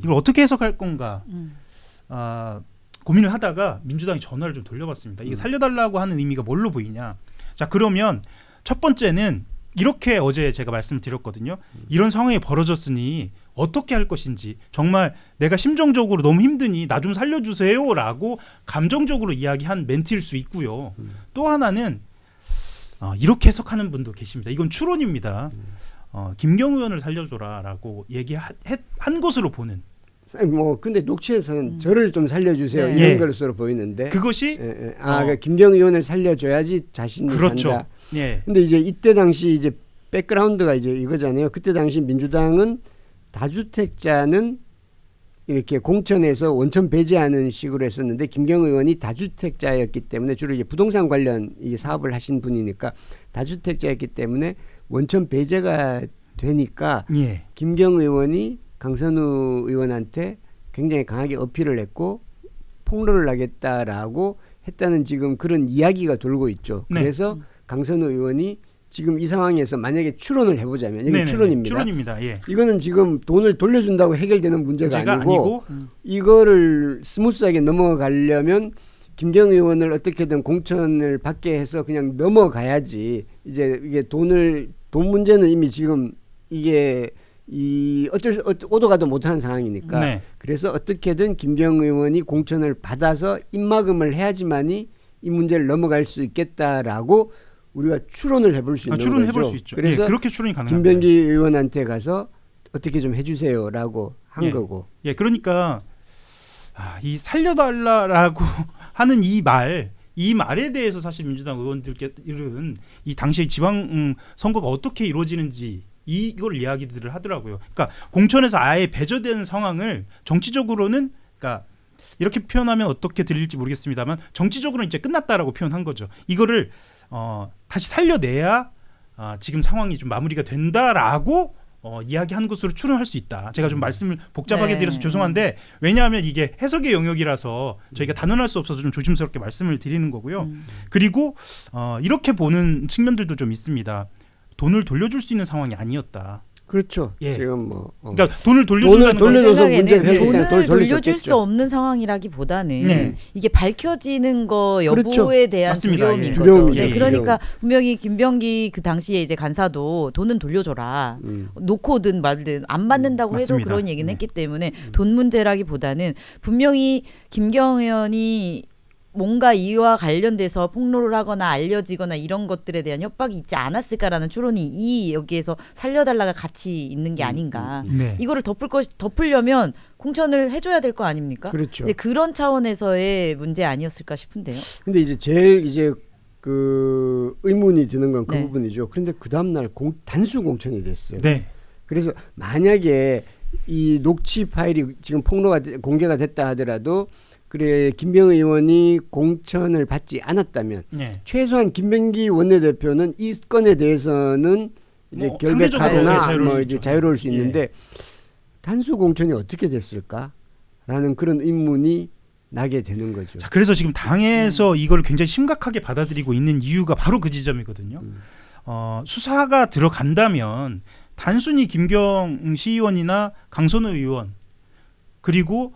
이걸 어떻게 해석할 건가 고민을 하다가 민주당이 전화를 좀 돌려봤습니다. 이게 살려달라고 하는 의미가 뭘로 보이냐. 자, 그러면 첫 번째는 이렇게 어제 제가 말씀드렸거든요. 이런 상황이 벌어졌으니 어떻게 할 것인지, 정말 내가 심정적으로 너무 힘드니 나 좀 살려주세요라고 감정적으로 이야기한 멘트일 수 있고요. 또 하나는 이렇게 해석하는 분도 계십니다. 이건 추론입니다. 김경우 의원을 살려줘라라고 얘기한 것으로 보는. 뭐 근데 녹취에서는 저를 좀 살려주세요 네. 이런 것으로 보이는데 그것이 그러니까 김경우 의원을 살려줘야지 자신이 그렇죠. 산다. 예. 근데 이제 이때 당시 이제 백그라운드가 이제 이거잖아요. 그때 당시 민주당은 다주택자는 이렇게 공천에서 원천 배제하는 식으로 했었는데 김경우 의원이 다주택자였기 때문에 주로 이제 부동산 관련 이 사업을 하신 분이니까 다주택자였기 때문에 원천 배제가 되니까 예. 김경우 의원이 강선우 의원한테 굉장히 강하게 어필을 했고 폭로를 하겠다라고 했다는 지금 그런 이야기가 돌고 있죠. 네. 그래서 강선우 의원이 지금 이 상황에서 만약에 추론을 해보자면 이게 네네네. 추론입니다. 추론입니다. 예. 이거는 지금 돈을 돌려준다고 해결되는 문제가 아니고 이거를 스무스하게 넘어가려면 김경우 의원을 어떻게든 공천을 받게 해서 그냥 넘어가야지. 이제 이게 돈 문제는 이미 지금 이게 오도 가도 못하는 상황이니까 네. 그래서 어떻게든 김경우 의원이 공천을 받아서 입막음을 해야지만이 이 문제를 넘어갈 수 있겠다라고 우리가 추론을 해볼 수 있는 추론을 거죠. 해볼 수 있죠. 그래서 예, 그렇게 추론이 가능합니다. 김병기 의원한테 가서 어떻게 좀 해주세요라고 한 거고. 예, 그러니까 이 살려달라라고 하는 이 말에 대해서 사실 민주당 의원들은 이 당시에 지방 선거가 어떻게 이루어지는지 이걸 이야기들을 하더라고요. 그러니까 공천에서 아예 배제되는 상황을 정치적으로는, 그러니까 이렇게 표현하면 어떻게 들릴지 모르겠습니다만 정치적으로는 이제 끝났다라고 표현한 거죠. 이거를 다시 살려내야 지금 상황이 좀 마무리가 된다라고 이야기한 것으로 추론할 수 있다. 제가 좀 말씀을 복잡하게 드려서 죄송한데 왜냐하면 이게 해석의 영역이라서 저희가 단언할 수 없어서 좀 조심스럽게 말씀을 드리는 거고요. 그리고 이렇게 보는 측면들도 좀 있습니다. 돈을 돌려줄 수 있는 상황이 아니었다. 그렇죠. 예. 지금 뭐 그러니까 돈을 돌려준다는 건 돌려줘서 문제가 돈을 일단 돌려줄 수 없는 상황이라기보다는 네. 이게 밝혀지는 거 여부에 그렇죠. 대한 맞습니다. 두려움인 예. 거죠. 두려움이죠. 네, 예. 그러니까 분명히 김병기 그 당시에 이제 간사도 돈은 돌려줘라. 놓고든 말든 안 받는다고 해도 맞습니다. 그런 얘기는 했기 때문에 돈 문제라기보다는 분명히 김경우 의원이 뭔가 이와 관련돼서 폭로를 하거나 알려지거나 이런 것들에 대한 협박이 있지 않았을까라는 추론이 여기에서 살려달라가 같이 있는 게 아닌가. 네. 이거를 덮으려면 공천을 해줘야 될 거 아닙니까? 그렇죠. 근데 그런 차원에서의 문제 아니었을까 싶은데요. 근데 이제 제일 이제 그 의문이 드는 건 그 네. 부분이죠. 그런데 그 다음 날 단수 공천이 됐어요. 네. 그래서 만약에 이 녹취 파일이 지금 공개가 됐다 하더라도 그래 김병우 의원이 공천을 받지 않았다면 네. 최소한 김병기 원내대표는 이 건에 대해서는 이제 뭐 결백하거나 상대적으로 뭐 자유로울 수 이제 있죠. 자유로울 수 예. 있는데 단수 공천이 어떻게 됐을까라는 그런 의문이 나게 되는 거죠. 자, 그래서 지금 당에서 이걸 굉장히 심각하게 받아들이고 있는 이유가 바로 그 지점이거든요. 수사가 들어간다면 단순히 김경 시의원이나 강선우 의원 그리고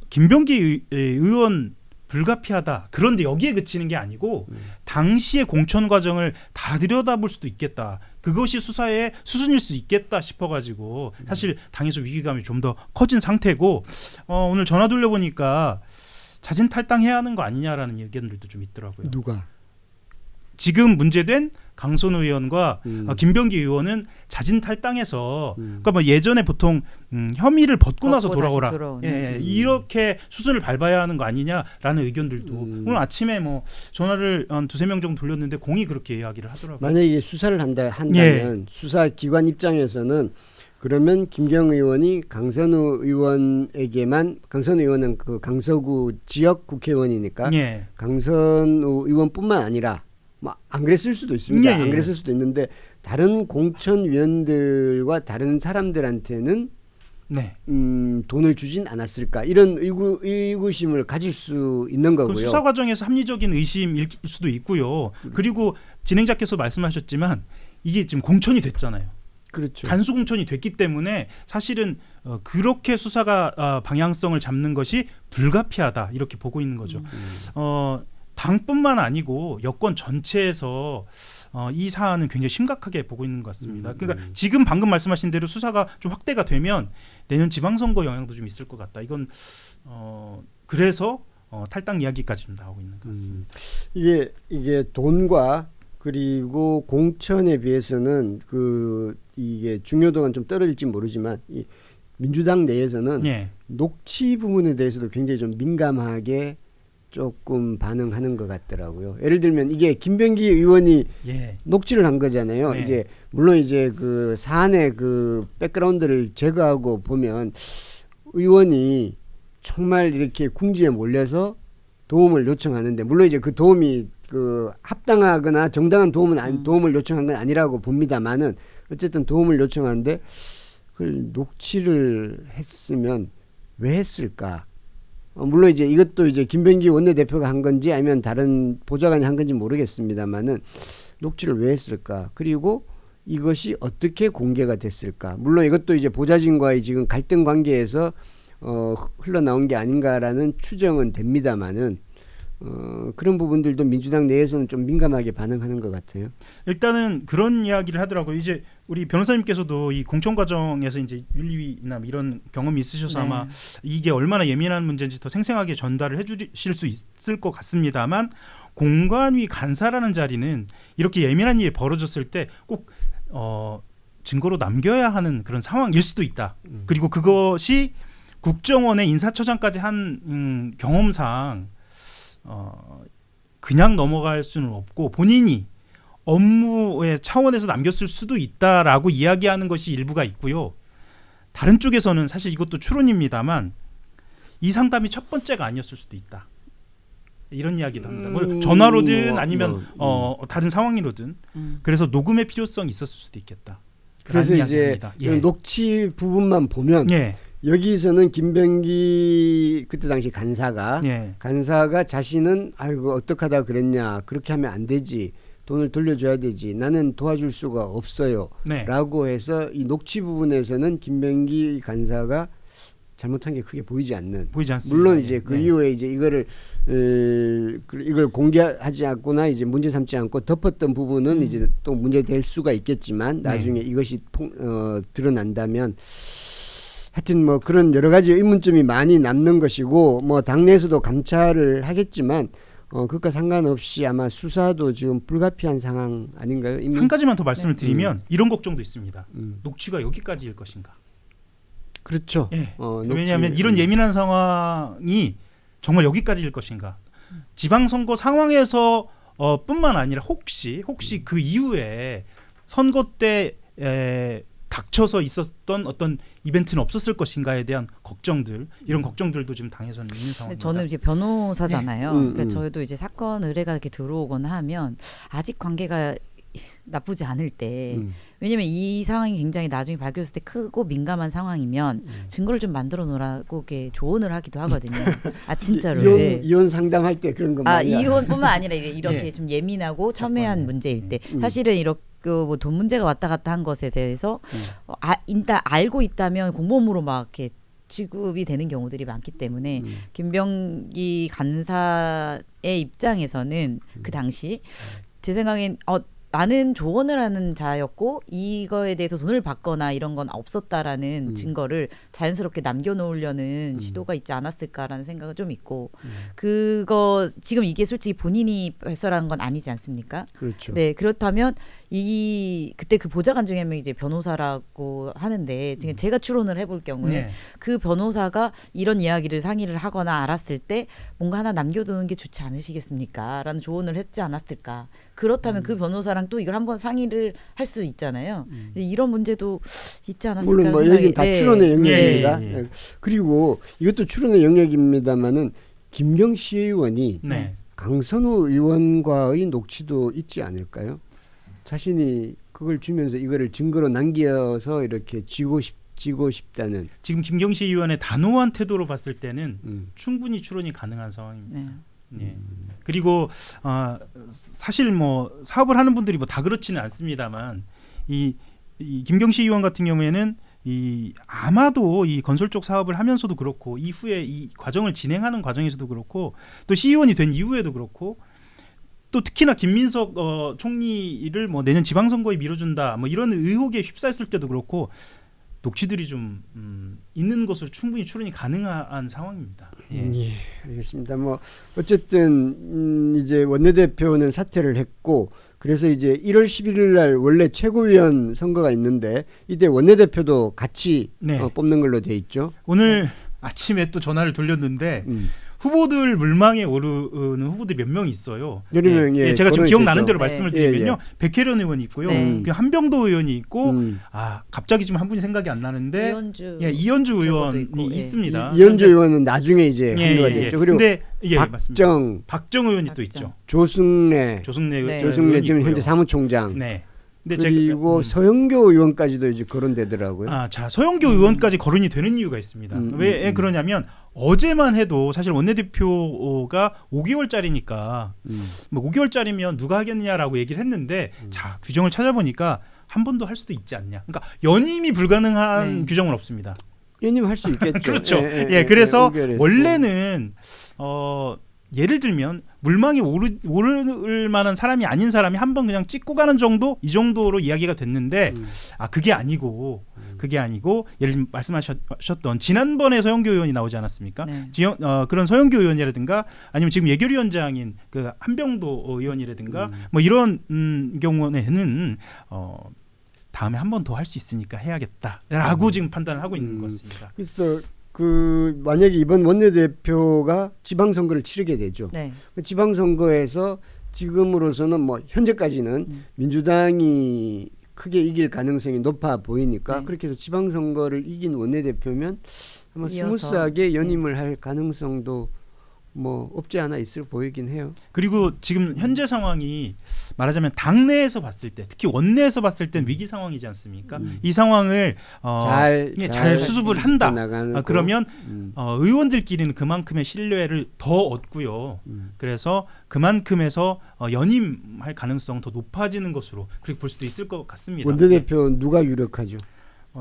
김병기 의원 불가피하다. 그런데 여기에 그치는 게 아니고 당시의 공천 과정을 다 들여다볼 수도 있겠다. 그것이 수사의 수순일 수 있겠다 싶어가지고 사실 당에서 위기감이 좀 더 커진 상태고 오늘 전화 돌려보니까 자진 탈당해야 하는 거 아니냐라는 의견들도 좀 있더라고요. 누가? 지금 문제된 강선우 의원과 김병기 의원은 자진 탈당해서 그러니까 뭐 예전에 보통 혐의를 벗고 나서 돌아오라 이렇게 수순을 밟아야 하는 거 아니냐라는 의견들도 오늘 아침에 뭐 전화를 한 2-3명 정도 돌렸는데 공이 그렇게 이야기를 하더라고요. 만약에 수사를 한다면 수사기관 입장에서는 그러면 김경우 의원이 강선우 의원에게만, 강선우 의원은 그 강서구 지역 국회의원이니까 강선우 의원뿐만 아니라 뭐 안 그랬을 수도 있습니다. 안 그랬을 수도 있는데 다른 공천위원들과 다른 사람들한테는 돈을 주진 않았을까 이런 의구심을 가질 수 있는 거고요. 수사 과정에서 합리적인 의심일 수도 있고요. 그리고 진행자께서 말씀하셨지만 이게 지금 공천이 됐잖아요. 그렇죠. 단수 공천이 됐기 때문에 사실은 그렇게 수사가 방향성을 잡는 것이 불가피하다 이렇게 보고 있는 거죠. 당뿐만 아니고 여권 전체에서 이 사안은 굉장히 심각하게 보고 있는 것 같습니다. 그러니까 지금 방금 말씀하신 대로 수사가 좀 확대가 되면 내년 지방선거 영향도 좀 있을 것 같다. 이건 그래서 탈당 이야기까지 좀 나오고 있는 것 같습니다. 이게 돈과 그리고 공천에 비해서는 이게 중요도가 좀 떨어질지 모르지만 이 민주당 내에서는 예. 녹취 부분에 대해서도 굉장히 좀 민감하게 조금 반응하는 것 같더라고요. 예를 들면 이게 김병기 의원이 예. 녹취를 한 거잖아요. 네. 이제 물론 이제 그 사안의 그 백그라운드를 제거하고 보면 의원이 정말 이렇게 궁지에 몰려서 도움을 요청하는데 물론 이제 그 도움이 그 합당하거나 정당한 도움을 요청한 건 아니라고 봅니다만은 어쨌든 도움을 요청하는데 그걸 녹취를 했으면 왜 했을까? 물론 이제 이것도 이제 김병기 원내대표가 한 건지 아니면 다른 보좌관이 한 건지 모르겠습니다만은 녹취를 왜 했을까? 그리고 이것이 어떻게 공개가 됐을까? 물론 이것도 이제 보좌진과의 지금 갈등 관계에서 흘러나온 게 아닌가라는 추정은 됩니다만은 그런 부분들도 민주당 내에서는 좀 민감하게 반응하는 것 같아요. 일단은 그런 이야기를 하더라고요. 이제 우리 변호사님께서도 이 공천 과정에서 이제 윤리위나 이런 경험이 있으셔서 네. 아마 이게 얼마나 예민한 문제인지 더 생생하게 전달을 해주실 수 있을 것 같습니다만 공관위 간사라는 자리는 이렇게 예민한 일이 벌어졌을 때 꼭 증거로 남겨야 하는 그런 상황일 수도 있다. 그리고 그것이 국정원의 인사처장까지 한 경험상 그냥 넘어갈 수는 없고 본인이 업무의 차원에서 남겼을 수도 있다라고 이야기하는 것이 일부가 있고요. 다른 쪽에서는 사실 이것도 추론입니다만 이 상담이 첫 번째가 아니었을 수도 있다. 이런 이야기도 합니다. 뭐 전화로든 아니면 다른 상황이로든 그래서 녹음의 필요성이 있었을 수도 있겠다. 그래서 이제 녹취 부분만 보면 여기서는 김병기 그때 당시 간사가 자신은 아이고 어떡하다 그랬냐 그렇게 하면 안 되지 돈을 돌려줘야 되지 나는 도와줄 수가 없어요 라고 해서 이 녹취 부분에서는 김병기 간사가 잘못한 게 크게 보이지 않습니다. 물론 이제 그 이후에 이제 이걸 공개하지 않거나 이제 문제 삼지 않고 덮었던 부분은 이제 또 문제될 수가 있겠지만 나중에 이것이 드러난다면 하여튼 뭐 그런 여러 가지 의문점이 많이 남는 것이고 뭐 당내에서도 감찰을 하겠지만 그것과 상관없이 아마 수사도 지금 불가피한 상황 아닌가요? 이미? 한 가지만 더 말씀을 드리면 이런 걱정도 있습니다. 녹취가 여기까지일 것인가? 그렇죠. 왜냐하면 이런 예민한 상황이 정말 여기까지일 것인가? 지방선거 상황에서 뿐만 아니라 혹시 그 이후에 선거 때 닥쳐서 있었던 어떤 이벤트는 없었을 것인가에 대한 걱정들 이런 걱정들도 지금 당에서는 있는 상황입니다. 저는 이제 변호사잖아요. 그러니까 저희도 이제 사건 의뢰가 이렇게 들어오거나 하면 아직 관계가 나쁘지 않을 때 왜냐면 이 상황이 굉장히 나중에 밝혀졌을 때 크고 민감한 상황이면 증거를 좀 만들어 놓으라고 이렇게 조언을 하기도 하거든요. 아 진짜로. 이혼 상담할 때 그런 거 많이 이혼뿐만 아니라 이렇게 좀 예민하고 첨예한 문제일 때 사실은 이렇게 뭐 돈 문제가 왔다 갔다 한 것에 대해서 일단 알고 있다면 공범으로 막 이렇게 취급이 되는 경우들이 많기 때문에 김병기 간사의 입장에서는 그 당시 제 생각엔 나는 조언을 하는 자였고 이거에 대해서 돈을 받거나 이런 건 없었다라는 증거를 자연스럽게 남겨놓으려는 시도가 있지 않았을까라는 생각은 좀 있고 그거 지금 이게 솔직히 본인이 발설한 건 아니지 않습니까? 그렇죠. 네 그렇다면 그때 그 보좌관 중에 한 명이 이제 변호사라고 하는데 지금 제가 추론을 해볼 경우에 그 변호사가 이런 이야기를 상의를 하거나 알았을 때 뭔가 하나 남겨두는 게 좋지 않으시겠습니까? 라는 조언을 했지 않았을까? 그렇다면 그 변호사랑 또 이걸 한번 상의를 할 수 있잖아요. 이런 문제도 있지 않았을까? 물론 뭐 여기 다 추론의 영역입니다. 그리고 이것도 추론의 영역입니다만은 김경시 의원이 강선우 의원과의 녹취도 있지 않을까요? 자신이 그걸 주면서 이거를 증거로 남겨서 이렇게 쥐고 싶다는. 지금 김경시 의원의 단호한 태도로 봤을 때는 충분히 추론이 가능한 상황입니다. 그리고 사실 뭐 사업을 하는 분들이 뭐 다 그렇지는 않습니다만 이 김경시 의원 같은 경우에는 아마도 이 건설 쪽 사업을 하면서도 그렇고 이후에 이 과정을 진행하는 과정에서도 그렇고 또 시의원이 된 이후에도 그렇고 또 특히나 김민석 총리를 뭐 내년 지방선거에 밀어준다 뭐 이런 의혹에 휩싸였을 때도 그렇고 녹취들이 좀 있는 것으로 충분히 추론이 가능한 상황입니다. 예, 알겠습니다. 뭐 어쨌든 이제 원내대표는 사퇴를 했고 그래서 이제 1월 11일 날 원래 최고위원 선거가 있는데 이때 원내대표도 같이 뽑는 걸로 돼 있죠. 오늘 아침에 또 전화를 돌렸는데 후보들 물망에 오르는 후보들이 몇 명 있어요. 여러 명, 제가 지금 기억나는 대로 네. 말씀을 드리면요. 백혜련 의원이 있고요. 한병도 의원이 있고 갑자기 지금 한 분이 생각이 안 나는데 이현주 의원이 있습니다. 이현주 의원은 나중에 이제 한거가 됐죠. 그리고 근데 박정 의원이 또 있죠. 조승래 지금 현재 사무총장. 네. 그리고 서영교 의원까지도 이제 거론되더라고요. 자 서영교 의원까지 거론이 되는 이유가 있습니다. 왜 그러냐면 어제만 해도 사실 원내대표가 5개월짜리니까 뭐 5개월짜리면 누가 하겠냐라고 얘기를 했는데 자 규정을 찾아보니까 한 번 더 할 수도 있지 않냐. 그러니까 연임이 불가능한 규정은 없습니다. 연임 할 수 있겠죠. 그렇죠. 그래서 원래는 예를 들면 물망에 오를 만한 사람이 아닌 사람이 한번 그냥 찍고 가는 정도 이 정도로 이야기가 됐는데 그게 아니고 예를 들면 말씀하셨던 지난번에 서영교 의원이 나오지 않았습니까? 그런 서영교 의원이라든가 아니면 지금 예결위원장인 그 한병도 의원이라든가 뭐 이런 경우에는 다음에 한 번 더 할 수 있으니까 해야겠다라고 지금 판단을 하고 있는 것 같습니다. 그래서 만약에 이번 원내대표가 지방선거를 치르게 되죠. 지방선거에서 지금으로서는 뭐 현재까지는 민주당이 크게 이길 가능성이 높아 보이니까 그렇게 해서 지방선거를 이긴 원내대표면 아마 스무스하게 연임을 할 가능성도 뭐 없지 않아 있을 보이긴 해요. 그리고 지금 현재 상황이 말하자면 당내에서 봤을 때 특히 원내에서 봤을 땐 위기 상황이지 않습니까? 이 상황을 잘 수습을 한다. 그러면 의원들끼리는 그만큼의 신뢰를 더 얻고요. 그래서 그만큼에서 연임할 가능성 더 높아지는 것으로 그렇게 볼 수도 있을 것 같습니다. 원내대표 누가 유력하죠?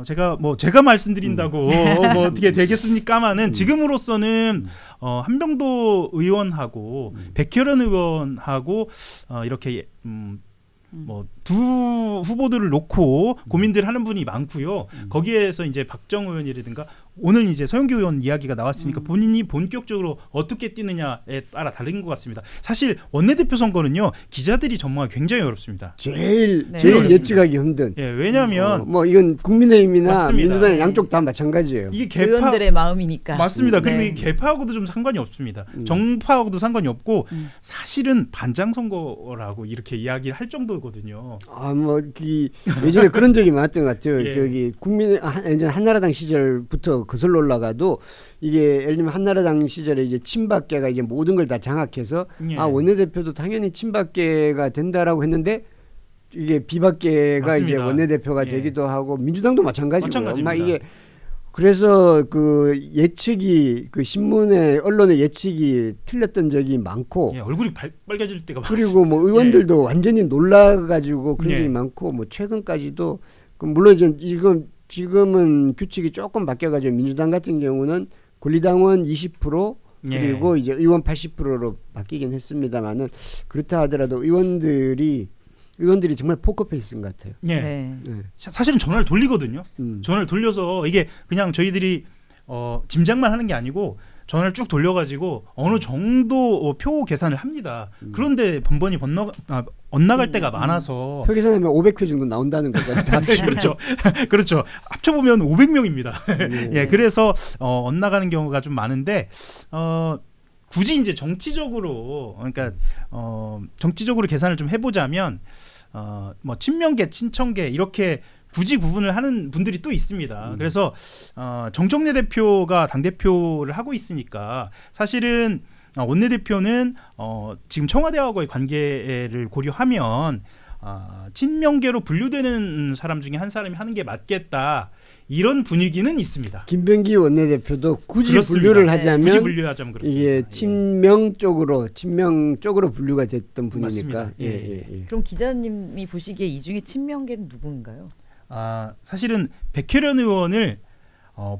제가 말씀드린다고 뭐 어떻게 되겠습니까마는 지금으로서는 한병도 의원하고 백혜련 의원하고 이렇게 뭐 두 후보들을 놓고 고민들 하는 분이 많고요. 거기에서 이제 박정 의원이라든가 오늘 이제 서영교 의원 이야기가 나왔으니까 본인이 본격적으로 어떻게 뛰느냐에 따라 다른 것 같습니다. 사실 원내대표 선거는요 기자들이 전망하기 굉장히 어렵습니다. 제일 예측하기 힘든. 왜냐하면 뭐 이건 국민의힘이나 맞습니다. 민주당 양쪽 다 마찬가지예요. 이게 의원들의 마음이니까. 맞습니다. 그리고 이 개파하고도 좀 상관이 없습니다. 정파하고도 상관이 없고 사실은 반장 선거라고 이렇게 이야기를 할 정도거든요. 예전에 그런 적이 많았던 것 같아요. 여기 한나라당 시절부터 거슬러 올라가도 이게 예를 들면 한나라당 시절에 이제 친박계가 이제 모든 걸 다 장악해서 원내대표도 당연히 친박계가 된다라고 했는데 이게 비박계가 맞습니다. 이제 원내대표가 되기도 하고 민주당도 마찬가지고요. 이게 그래서 그 예측이 신문에 언론의 예측이 틀렸던 적이 많고 얼굴이 빨개질 때가 그리고 뭐 의원들도 완전히 놀라가지고 그런 적이 많고 뭐 최근까지도 물론 지금은 규칙이 조금 바뀌어가지고 민주당 같은 경우는 권리당원 20% 그리고 이제 의원 80%로 바뀌긴 했습니다만은 그렇다 하더라도 의원들이 정말 포커페이스인 것 같아요. 사실은 전화를 돌리거든요. 전화를 돌려서 이게 그냥 저희들이 짐작만 하는 게 아니고 전화를 쭉 돌려가지고 어느 정도 표 계산을 합니다. 그런데 번번이 엇나갈 때가 많아서 표 계산하면 500표 정도 나온다는 거죠. 그렇죠. 합쳐보면 500명입니다. 그래서 엇나가는 경우가 좀 많은데 굳이 이제 정치적으로 정치적으로 계산을 좀 해보자면 뭐 친명계, 친청계 이렇게 굳이 구분을 하는 분들이 또 있습니다. 그래서 정청래 대표가 당 대표를 하고 있으니까 사실은 원내대표는 지금 청와대하고의 관계를 고려하면 친명계로 분류되는 사람 중에 한 사람이 하는 게 맞겠다. 이런 분위기는 있습니다. 김병기 원내대표도 굳이 분류를 하자면 이게 친명 쪽으로 분류가 됐던 분이니까. 그럼 기자님이 보시기에 이 중에 친명계는 누구인가요? 사실은 백혜련 의원을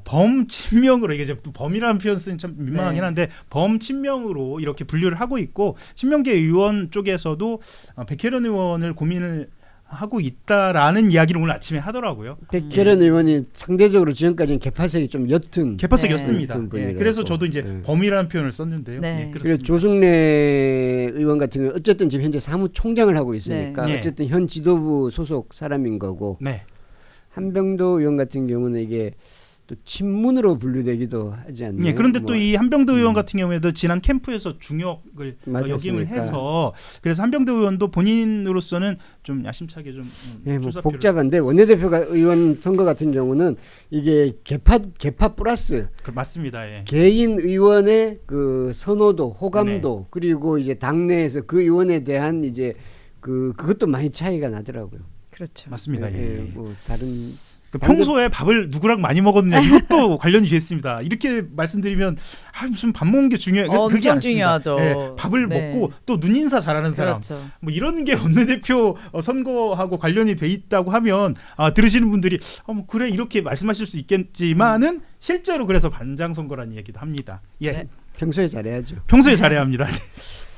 범친명으로 이게 또 범이라는 표현 쓰는 참 민망하긴 네. 한데 범친명으로 이렇게 분류를 하고 있고 친명계 의원 쪽에서도 백혜련 의원을 고민을 하고 있다라는 이야기를 오늘 아침에 하더라고요. 백혜련 의원이 상대적으로 지금까지는 개파색이 좀 옅은 개파색이었습니다. 옅은 예, 분이라고. 그래서 저도 이제 예. 범이라는 표현을 썼는데요. 네. 예, 그리고 그렇습니다. 조승래 의원 같은 경우 어쨌든 지금 현재 사무총장을 하고 있으니까 네. 어쨌든 현 지도부 소속 사람인 거고 네. 한병도 의원 같은 경우는 이게 또 친문으로 분류되기도 하지 않나요? 예, 그런데 또 이 한병도 의원 음. 같은 경우에도 지난 캠프에서 중역을 맞았으니까. 역임을 해서 그래서 한병도 의원도 본인으로서는 좀 야심차게 좀 예, 뭐 출사표를- 복잡한데 원내대표가 의원 선거 같은 경우는 이게 개파 플러스 맞습니다. 예. 개인 의원의 그 선호도, 호감도 그리고 이제 당내에서 그 의원에 대한 이제 그것도 많이 차이가 나더라고요. 그렇죠. 맞습니다. 예. 뭐 다른 평소에 밥을 누구랑 많이 먹었느냐 이것도 관련이 됐습니다. 이렇게 말씀드리면 무슨 밥 먹는 게 중요해? 그게 엄청 아닙니다. 중요하죠. 예, 밥을 네. 먹고 또 눈인사 잘하는 사람, 그렇죠. 뭐 이런 게 원내대표 선거하고 관련이 돼 있다고 하면 들으시는 분들이 뭐 그래 이렇게 말씀하실 수 있겠지만은 실제로 그래서 반장 선거라는 얘기도 합니다. 예, 네. 평소에 잘해야죠. 평소에 잘해야 합니다.